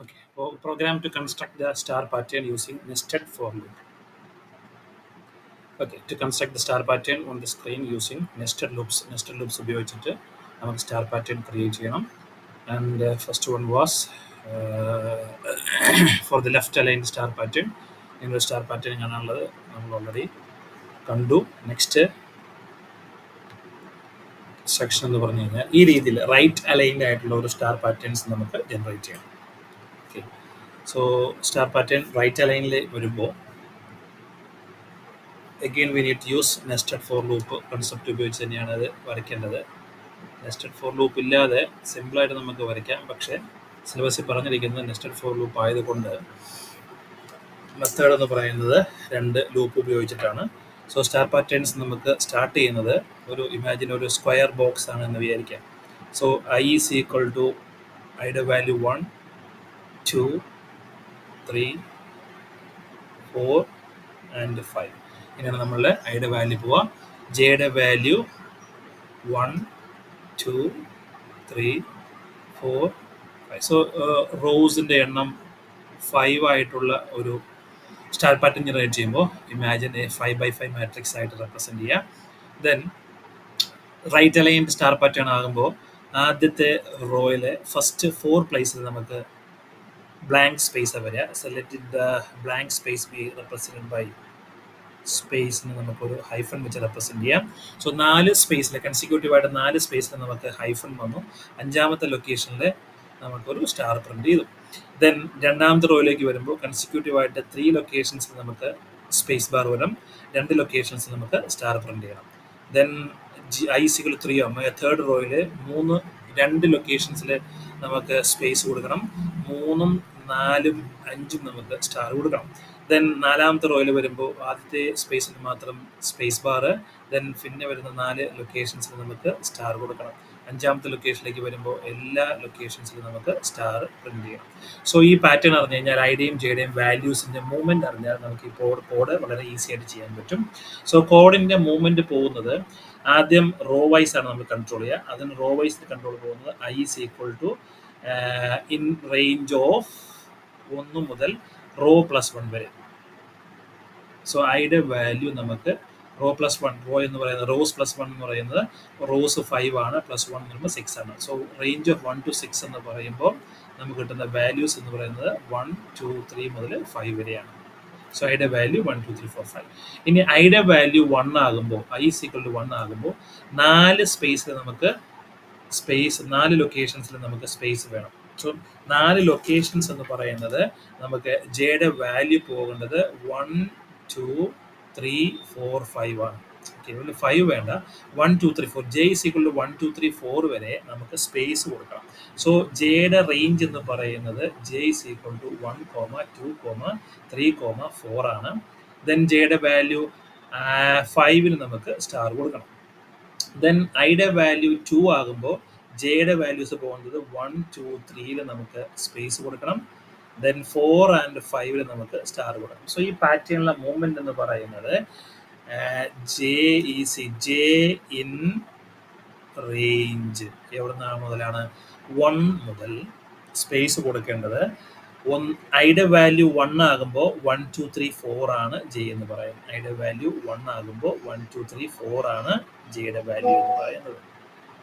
Okay, program to construct the star pattern using nested for loop. Okay, to construct the star pattern on the screen using nested loops ഉപയോഗിച്ചിട്ട് നമുക്ക് star pattern create ചെയ്യണം. And first one was uh, for the left aligned star pattern. നിങ്ങൾ star pattern കാണാനുള്ളത് നമ്മൾ already കണ്ടു. Next section എന്ന് പറഞ്ഞു കഴിഞ്ഞാൽ ഈ രീതിയിൽ റൈറ്റ് അലൈൻഡ് ആയിട്ടുള്ള ഒരു സ്റ്റാർ പാറ്റേൺസ് നമുക്ക് ജനറേറ്റ് ചെയ്യണം. Okay, so star pattern right അലൈനിൽ വരുമ്പോൾ again we need to use nested for loop concept ഉപയോഗിച്ച് തന്നെയാണ് അത് വരയ്ക്കേണ്ടത്. നെസ്റ്റഡ് ഫോർ ലൂപ്പ് ഇല്ലാതെ സിമ്പിളായിട്ട് നമുക്ക് വരയ്ക്കാം, പക്ഷേ സിലബസിൽ പറഞ്ഞിരിക്കുന്നത് നെസ്റ്റഡ് ഫോർ ലൂപ്പ് ആയതുകൊണ്ട് മെത്തേഡ് എന്ന് പറയുന്നത് രണ്ട് ലൂപ്പ് ഉപയോഗിച്ചിട്ടാണ്. സോ സ്റ്റാർ പാറ്റേൺസ് നമുക്ക് സ്റ്റാർട്ട് ചെയ്യുന്നത് ഇമാജിൻ ഒരു സ്ക്വയർ ബോക്സ് ആണ് എന്ന് വിചാരിക്കാം. So i is equal to ഐയുടെ വാല്യൂ 1 2 3 4 and 5. ഇങ്ങനെയാണ് നമ്മളുടെ ഐയുടെ വാല്യൂ പോവുക. ജെയുടെ വാല്യൂ 1 2 3 4 5. സോ റോസിൻ്റെ എണ്ണം 5 ആയിട്ടുള്ള ഒരു സ്റ്റാർ പാറ്റേൺ ജനറേറ്റ് ചെയ്യുമ്പോൾ ഇമാജിൻ എ 5x5 മാട്രിക്സ് ആയിട്ട് റെപ്രസെൻറ്റ് ചെയ്യുക. Then right aligned star pattern ആകുമ്പോൾ ആദ്യത്തെ റോയിലെ ഫസ്റ്റ് 4 പ്ലേസിൽ നമുക്ക് ബ്ലാങ്ക് സ്പേസ് വരിക. Select the blank space be represented by സ്പേസിന് നമുക്കൊരു ഹൈഫൺ വെച്ച് റെപ്രസെൻറ്റ് ചെയ്യാം. സോ 4 സ്പേസിൽ കൺസിക്യൂട്ടീവായിട്ട് 4 സ്പേസിൽ നമുക്ക് ഹൈഫൺ വന്നു. 5ാമത്തെ ലൊക്കേഷനിൽ നമുക്കൊരു സ്റ്റാർ പ്രിന്റ് ചെയ്തു. ദെൻ രണ്ടാമത്തെ റോയിലേക്ക് വരുമ്പോൾ കൺസിക്യൂട്ടീവായിട്ട് 3 ലൊക്കേഷൻസിൽ നമുക്ക് സ്പേസ് ബാർ വരും. 2 ലൊക്കേഷൻസിൽ നമുക്ക് സ്റ്റാർ പ്രിന്റ് ചെയ്യണം. ദെൻ ഐസികൾ 3 ആകുമ്പോൾ തേർഡ് റോയിൽ 2 ലൊക്കേഷൻസിൽ നമുക്ക് സ്പേസ് കൊടുക്കണം. 3 4 5 നമുക്ക് സ്റ്റാർ കൊടുക്കണം. ദെൻ 4ാമത്തെ റോയിൽ വരുമ്പോൾ ആദ്യത്തെ സ്പേസിൽ മാത്രം സ്പേസ് ബാർ. ദെൻ പിന്നെ വരുന്ന 4 ലൊക്കേഷൻസിൽ നമുക്ക് സ്റ്റാർ കൊടുക്കണം. 5ാമത്തെ ലൊക്കേഷനിലേക്ക് വരുമ്പോൾ എല്ലാ ലൊക്കേഷൻസിലും നമുക്ക് സ്റ്റാർ പ്രിന്റ് ചെയ്യണം. സോ ഈ പാറ്റേൺ അറിഞ്ഞു കഴിഞ്ഞാൽ ഐയുടെയും ജെയുടെയും വാല്യൂസിൻ്റെ മൂവ്മെൻറ്റ് അറിഞ്ഞാൽ നമുക്ക് ഈ കോഡ് വളരെ ഈസി ആയിട്ട് ചെയ്യാൻ പറ്റും. സോ കോഡിൻ്റെ മൂവ്മെൻറ്റ് പോകുന്നത് ആദ്യം റോ വൈസ് ആണ് നമ്മൾ കൺട്രോൾ ചെയ്യുക. അതിന് റോ വൈസ് കൺട്രോൾ പോകുന്നത് i is equal to in range of 1 മുതൽ റോ +1 വരെ. സോ ഐയുടെ വാല്യൂ നമുക്ക് റോ +1 റോ എന്ന് പറയുന്നത് റോസ് +1 എന്ന് പറയുന്നത് റോസ് 5 ആണ്, +1 എന്ന് പറയുമ്പോൾ 6 ആണ്. സോ റേഞ്ച് ഓഫ് 1 to 6 എന്ന് പറയുമ്പോൾ നമുക്ക് കിട്ടുന്ന വാല്യൂസ് എന്ന് പറയുന്നത് 1 2 3 മുതൽ 5 വരെയാണ്. സോ ഐയുടെ വാല്യൂ 1 2 3 4 5. ഇനി ഐയുടെ വാല്യൂ 1 ആകുമ്പോൾ ഐ ഈക്വൽ ടു 1 ആകുമ്പോൾ 4 സ്പേസിൽ നമുക്ക് 4 ലൊക്കേഷൻസിൽ നമുക്ക് സ്പേസ് വേണം. സോ 4 ലൊക്കേഷൻസ് എന്ന് പറയുന്നത് നമുക്ക് ജെയുടെ വാല്യൂ പോകേണ്ടത് 1 2 3 4 5 ആണ്. ഓക്കെ, ഇവിടെ 5 വേണ്ട, 1 2 3 4 ജെ ഈസ് ഈക്വൽ ടു 1 2 3 4 വരെ നമുക്ക് സ്പേസ് കൊടുക്കണം. സോ ജെയുടെ റേഞ്ച് എന്ന് പറയുന്നത് ജെ ഈസ് ഈക്വൽ ടു 1 2 3 4 ആണ്. ദെൻ ജെയുടെ വാല്യൂ 5ന് നമുക്ക് സ്റ്റാർ കൊടുക്കണം. ദെൻ ഐയുടെ വാല്യൂ 2 ആകുമ്പോൾ ജെയുടെ വാല്യൂസ് പോകുന്നത് 1 2 3 നമുക്ക് സ്പേസ് കൊടുക്കണം. ദെൻ 4 and 5 നമുക്ക് സ്റ്റാർ കൊടുക്കണം. സോ ഈ പാറ്റേണിലെ മൂവ്മെന്റ് എന്ന് പറയുന്നത് ജെ ഇൻ റേഞ്ച് എവിടെ മുതലാണ് 1 മുതൽ സ്പേസ് കൊടുക്കേണ്ടത്. ഐയുടെ വാല്യൂ 1 ആകുമ്പോൾ 1 2 3 4 ആണ് ജെ എന്ന് പറയുന്നത്. ഐയുടെ വാല്യൂ 1 ആകുമ്പോൾ 1 2 3 4 ആണ് ജെയുടെ വാല്യൂ എന്ന് പറയുന്നത്.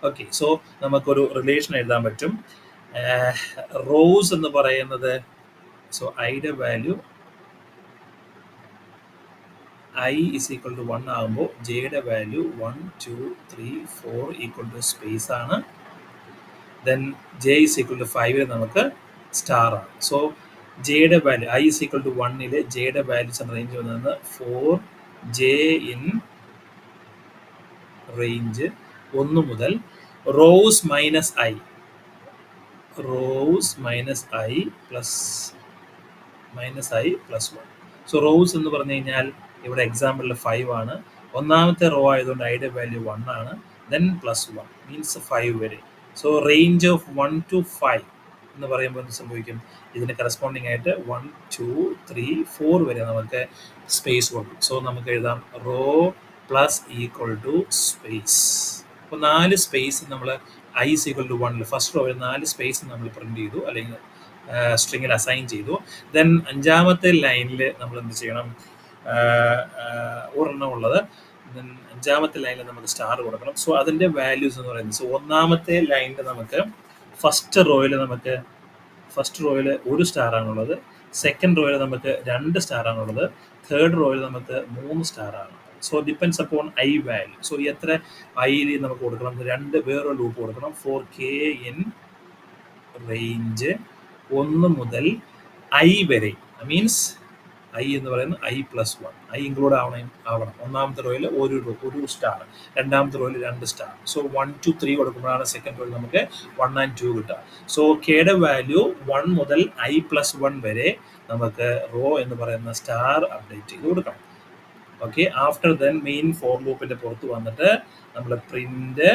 ഓക്കെ, സോ നമുക്കൊരു റിലേഷൻ എഴുതാൻ പറ്റും. റോസ് എന്ന് പറയുന്നത് സോ ഐയുടെ value I is equal to 1 ആകുമ്പോൾ ജെയുടെ വാല്യൂ 1 2 3 4 ഈക്വൽ ടു സ്പേസ് ആണ്. Then J is equal to 5 നമുക്ക് സ്റ്റാർ ആണ്. സോ ജെയുടെ value I is equal to 1 ജെയുടെ വാല്യൂസ് റേഞ്ച് വന്നത് 4 ജെ ഇൻ റേഞ്ച് 1 മുതൽ rows minus I plus 1. So rose എന്ന് പറഞ്ഞു കഴിഞ്ഞാൽ ഇവിടെ എക്സാമ്പിളിൽ 5 ആണ്. 1ാമത്തെ റോ ആയതുകൊണ്ട് ഐയുടെ വാല്യൂ 1 ആണ്. ദെൻ +1 മീൻസ് 5 വരെ. സോ റേഞ്ച് ഓഫ് 1 to 5 എന്ന് പറയുമ്പോൾ എന്ത് സംഭവിക്കും? ഇതിന് കറസ്പോണ്ടിങ് ആയിട്ട് 1 2 3 4 വരെ നമുക്ക് സ്പേസ് കൊടുക്കും. സോ നമുക്ക് എഴുതാം row plus equal to space. അപ്പോൾ 4 സ്പേസ് നമ്മൾ I is equal to 1 first റോയിൽ 4 സ്പേസ് നമ്മൾ പ്രിന്റ് ചെയ്തു, അല്ലെങ്കിൽ സ്ട്രിങ്ങിൽ അസൈൻ ചെയ്തു. ദെൻ അഞ്ചാമത്തെ ലൈനിൽ നമ്മൾ എന്ത് ചെയ്യണം? ഒരെണ്ണം ഉള്ളത്. ദെൻ അഞ്ചാമത്തെ ലൈനിൽ നമുക്ക് സ്റ്റാർ കൊടുക്കണം. സോ അതിൻ്റെ വാല്യൂസ് എന്ന് പറയുന്നത്, സോ ഒന്നാമത്തെ ലൈനിൽ നമുക്ക് ഫസ്റ്റ് റോയിൽ ഒരു സ്റ്റാർ ആണുള്ളത്. സെക്കൻഡ് റോയിൽ നമുക്ക് 2 സ്റ്റാർ ആണുള്ളത്. തേർഡ് റോയിൽ നമുക്ക് 3 സ്റ്റാർ ആണ്. So depends upon I value. So എത്ര ഐയിൽ നമുക്ക് കൊടുക്കണം? വേറൊരു ലൂപ്പ് കൊടുക്കണം. ഫോർ കെ ഇൻ റേഞ്ച് 1 മുതൽ ഐ വരെ. മീൻസ് ഐ എന്ന് പറയുന്നത് i+1. ഐ ഇൻക്ലൂഡ് ആവണം. ഒന്നാമത്തെ റോയിൽ ഒരു സ്റ്റാർ, രണ്ടാമത്തെ റോയിൽ 2 സ്റ്റാർ. സോ 1 2 3 കൊടുക്കുമ്പോഴാണ് സെക്കൻഡ് റോയിൽ നമുക്ക് 1 and 2 കിട്ടുക. സോ കെയുടെ വാല്യൂ 1 മുതൽ i+1 വരെ നമുക്ക് റോ എന്ന് പറയുന്ന സ്റ്റാർ അപ്ഡേറ്റ് ചെയ്ത് കൊടുക്കണം. Okay, after then main for ലൂപ്പിന്റെ പുറത്ത് വന്നിട്ട് നമ്മൾ പ്രിന്റ്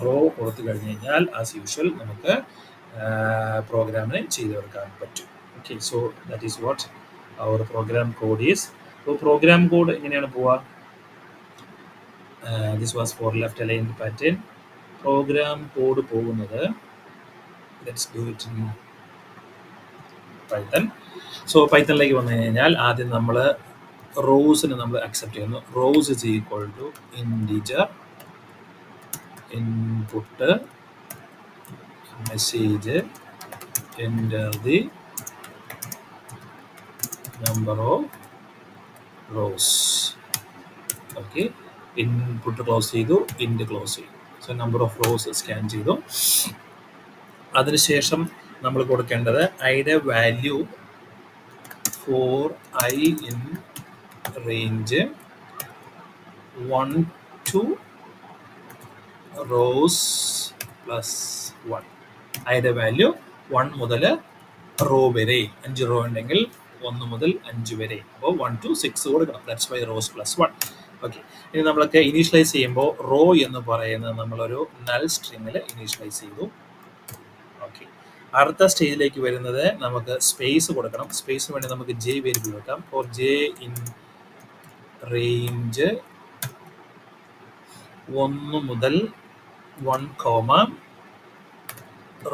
റോ കൊടുത്തു കഴിഞ്ഞ് കഴിഞ്ഞാൽ ആസ് യൂഷ്വൽ നമുക്ക് പ്രോഗ്രാമിന് ചെയ്തെടുക്കാൻ പറ്റും. Okay, so that is what our program code is. So program code എങ്ങനെയാണ് പോവുക? This was for left aligned pattern. Program code പോകുന്നത്, let's do it in Python. So പൈത്തണിലേക്ക് വന്നു കഴിഞ്ഞാൽ ആദ്യം നമ്മൾ റോസിന് നമ്മൾ അക്സെപ്റ്റ് ചെയ്യുന്നു. Rows is equal to integer input message enter the number of rows. Okay, input close ചെയ്തു, ഇൻഡ് ക്ലോസ് ചെയ്തു. So number of rows scan ചെയ്തു. അതിനുശേഷം നമ്മൾ കൊടുക്കേണ്ടത് ഐയുടെ value for i in range 1 to rows plus 1. ഐയുടെ വാല്യൂ 1 മുതൽ റോ വരെ. 5 റോ ഉണ്ടെങ്കിൽ 1 മുതൽ 5 വരെ. അപ്പോൾ 1 to 6 കൊടുക്കണം. That's why rows plus 1. Okay, ഇനി നമ്മളൊക്കെ ഇനീഷ്യലൈസ് ചെയ്യുമ്പോൾ റോ എന്ന് പറയുന്നത് നമ്മളൊരു നൾ സ്ട്രിങ്ങിൽ ഇനീഷ്യലൈസ് ചെയ്തു. ഓക്കെ, അടുത്ത സ്റ്റേജിലേക്ക് വരുന്നത് നമുക്ക് സ്പേസ് കൊടുക്കണം. സ്പേസിന് വേണ്ടി നമുക്ക് ജെ വേരിയബിൾ വെക്കാം. ഫോർ ജെ ഇൻ റേഞ്ച് 1 മുതൽ 1,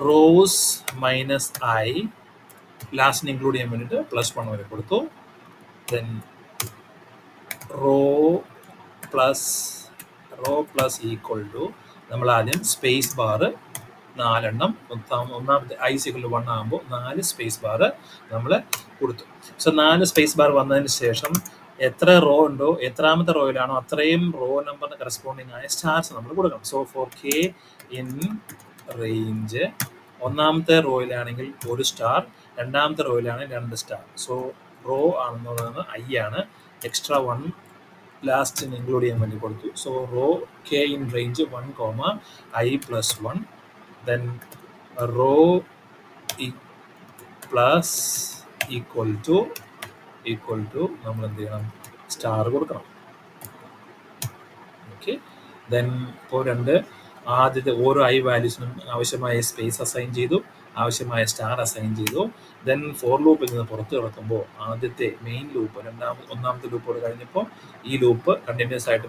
റോസ് മൈനസ് ഐ, ലാസ്റ്റിന് ഇൻക്ലൂഡ് ചെയ്യാൻ വേണ്ടിയിട്ട് +1 വരെ കൊടുത്തു. Then row plus equal to നമ്മൾ ആദ്യം സ്പേസ് ബാർ 4 എണ്ണം, ഒന്നാമത്തെ i = 1 ആകുമ്പോൾ 4 സ്പേസ് ബാർ നമ്മൾ കൊടുത്തു. സോ 4 സ്പേസ് ബാർ വന്നതിന് ശേഷം എത്ര റോ ഉണ്ടോ, എത്രാമത്തെ റോയിലാണോ അത്രയും റോ നമ്പറിന് കറസ്പോണ്ടിങ് ആയ സ്റ്റാർസ് നമ്മൾ കൊടുക്കണം. So for k in range ഒന്നാമത്തെ റോയിലാണെങ്കിൽ 1 സ്റ്റാർ, രണ്ടാമത്തെ റോയിലാണ് 2 സ്റ്റാർ. സോ റോ ആണെന്നുള്ളത് ഐ ആണ്. എക്സ്ട്രാ 1 ലാസ്റ്റിന് ഇൻക്ലൂഡ് ചെയ്യാൻ വേണ്ടി കൊടുത്തു. So row k in range 1, i+1. Then row plus equal to നമ്മൾ എന്ത് ചെയ്യണം? സ്റ്റാർ കൊടുക്കണം. ഓക്കെ, ദെൻ ഇപ്പോൾ ആദ്യത്തെ ഓരോ ഐ വാല്യൂസിനും ആവശ്യമായ സ്പേസ് അസൈൻ ചെയ്തു, ആവശ്യമായ സ്റ്റാർ അസൈൻ ചെയ്തു. ദെൻ ഫോർ ലൂപ്പിൽ നിന്ന് പുറത്ത് കിടക്കുമ്പോൾ ആദ്യത്തെ മെയിൻ ലൂപ്പ് ഒന്നാമത്തെ ലൂപ്പോട് കഴിഞ്ഞപ്പോൾ ഈ ലൂപ്പ് കണ്ടിന്യൂസ് ആയിട്ട്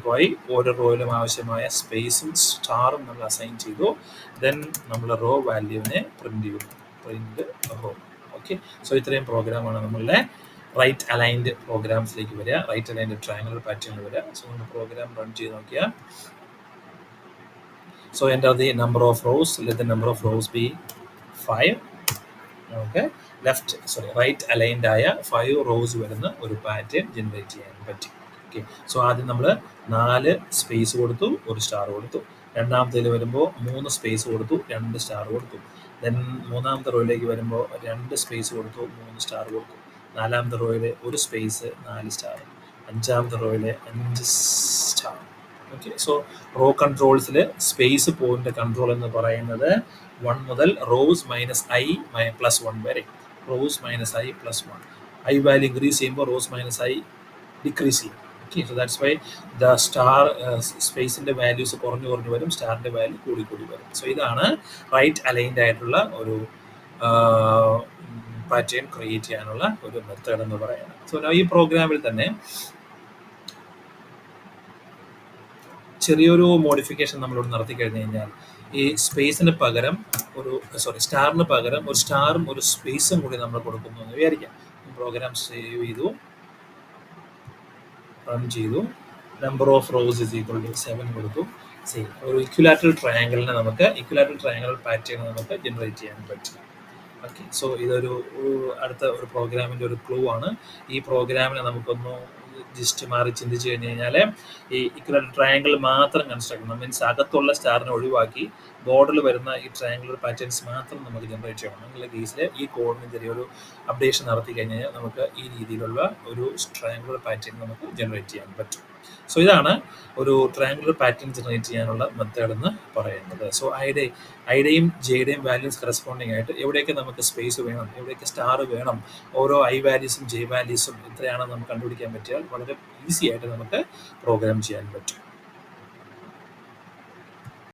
പോയി ഓരോ റോയിലും ആവശ്യമായ സ്പേസും സ്റ്റാറും നമ്മൾ അസൈൻ ചെയ്തു. ദെൻ നമ്മൾ റോ വാല്യൂവിനെ പ്രിന്റ് റോ. ഓക്കെ, സോ ഇത്രയും പ്രോഗ്രാമാണ് നമ്മളുടെ റൈറ്റ് അലൈൻഡ് പ്രോഗ്രാംസിലേക്ക് വരിക, റൈറ്റ് അലൈൻഡ് ട്രയാങ്കുലർ പാറ്റേണിൽ വരിക. സോ നമ്മൾ പ്രോഗ്രാം റൺ ചെയ്ത് നോക്കിയാൽ, so enter the number of rows, let the number of rows be 5. Okay, right aligned ആയ 5 റോസ് വരുന്ന ഒരു പാറ്റേൺ ജനറേറ്റ് ചെയ്യാൻ പറ്റി. ഓക്കെ, സോ ആദ്യം നമ്മൾ 4 സ്പേസ് കൊടുത്തു, 1 സ്റ്റാർ കൊടുത്തു. രണ്ടാമത്തേൽ വരുമ്പോൾ 3 സ്പേസ് കൊടുത്തു, 2 സ്റ്റാർ കൊടുത്തു. ദെൻ മൂന്നാമത്തെ റോയിലേക്ക് വരുമ്പോൾ 2 സ്പേസ് കൊടുത്തു, 3 സ്റ്റാർ കൊടുത്തു. നാലാമത്തെ റോയിൽ 1 സ്പേസ്, 4 സ്റ്റാർ. അഞ്ചാമത്തെ റോയിൽ 5 സ്റ്റാർ. ഓക്കെ, സോ റോ കൺട്രോൾസിൽ സ്പേസ് പോയിന്റ് കൺട്രോൾ എന്ന് പറയുന്നത് 1 മുതൽ റോസ് മൈനസ് ഐ +1 വരെ. Rows minus i+1. I value increase ചെയ്യുമ്പോൾ റോസ് മൈനസ് ഐ ഡിക്രീസ് ചെയ്യും. Okay, so that's why the star സ്പേസിൻ്റെ വാല്യൂസ് കുറഞ്ഞു വരും, സ്റ്റാറിൻ്റെ വാല്യൂ കൂടി വരും. സോ ഇതാണ് റൈറ്റ് അലൈൻഡ് ആയിട്ടുള്ള ഒരു പാറ്റേൺ ക്രിയേറ്റ് ചെയ്യാനുള്ള ഒരു മെത്തേഡ് എന്ന് പറയുന്നത്. സോ ഈ പ്രോഗ്രാമിൽ തന്നെ ചെറിയൊരു മോഡിഫിക്കേഷൻ നമ്മളിവിടെ നടത്തി കഴിഞ്ഞ് കഴിഞ്ഞാൽ ഈ സ്പേസിന് പകരം സ്റ്റാറിന് പകരം ഒരു സ്റ്റാറും ഒരു സ്പേസും കൂടി നമ്മൾ കൊടുക്കുന്നു എന്ന് വിചാരിക്കാം. പ്രോഗ്രാം സേവ് ചെയ്തു, റൺ ചെയ്തു, number of rows is equal to 7 കൊടുത്തു. സെയിം ഒരു ഇക്വിലാറ്ററൽ ട്രയാങ്കിളിനെ നമുക്ക് ഇക്വിലാറ്ററൽ ട്രയാങ്കിൾ പാറ്റേൺ നമുക്ക് ജനറേറ്റ് ചെയ്യാൻ പറ്റും. ഓക്കെ, സോ ഇതൊരു അടുത്ത ഒരു പ്രോഗ്രാമിൻ്റെ ഒരു ക്ലൂ ആണ്. ഈ പ്രോഗ്രാമിനെ നമുക്കൊന്ന് ജസ്റ്റ് മാറി ചിന്തിച്ച് കഴിഞ്ഞ് കഴിഞ്ഞാൽ ഈ ഇക്വലാറ്ററൽ ട്രയാങ്കിൾ മാത്രം കൺസ്ട്രക്ട് ചെയ്യണം. മീൻസ് അകത്തുള്ള സ്റ്റാറിനെ ഒഴിവാക്കി ബോർഡിൽ വരുന്ന ഈ ട്രയാങ്കുലർ പാറ്റേൺസ് മാത്രം നമുക്ക് ജനറേറ്റ് ചെയ്യണം. എന്നുള്ള കേസിൽ ഈ കോഡിന് ചെറിയൊരു അപ്ഡേഷൻ നടത്തി കഴിഞ്ഞാൽ നമുക്ക് ഈ രീതിയിലുള്ള ഒരു ട്രയാങ്കുലർ പാറ്റേൺ നമുക്ക് ജനറേറ്റ് ചെയ്യാൻ പറ്റും. സോ ഇതാണ് ഒരു ട്രയാങ്കുലർ പാറ്റേൺ ജനറേറ്റ് ചെയ്യാനുള്ള മെത്തേഡ് എന്ന് പറയുന്നത്. സോ ഐയുടെയും ജെയുടെയും വാല്യൂസ് കറസ്പോണ്ടിങ് ആയിട്ട് എവിടെയൊക്കെ നമുക്ക് സ്പേസ് വേണം, എവിടെയൊക്കെ സ്റ്റാർ വേണം, ഓരോ ഐ വാല്യൂസും ജെ വാല്യൂസും എത്രയാണെന്ന് നമുക്ക് കണ്ടുപിടിക്കാൻ പറ്റിയാൽ വളരെ ഈസി ആയിട്ട് നമുക്ക് പ്രോഗ്രാം ചെയ്യാൻ പറ്റും.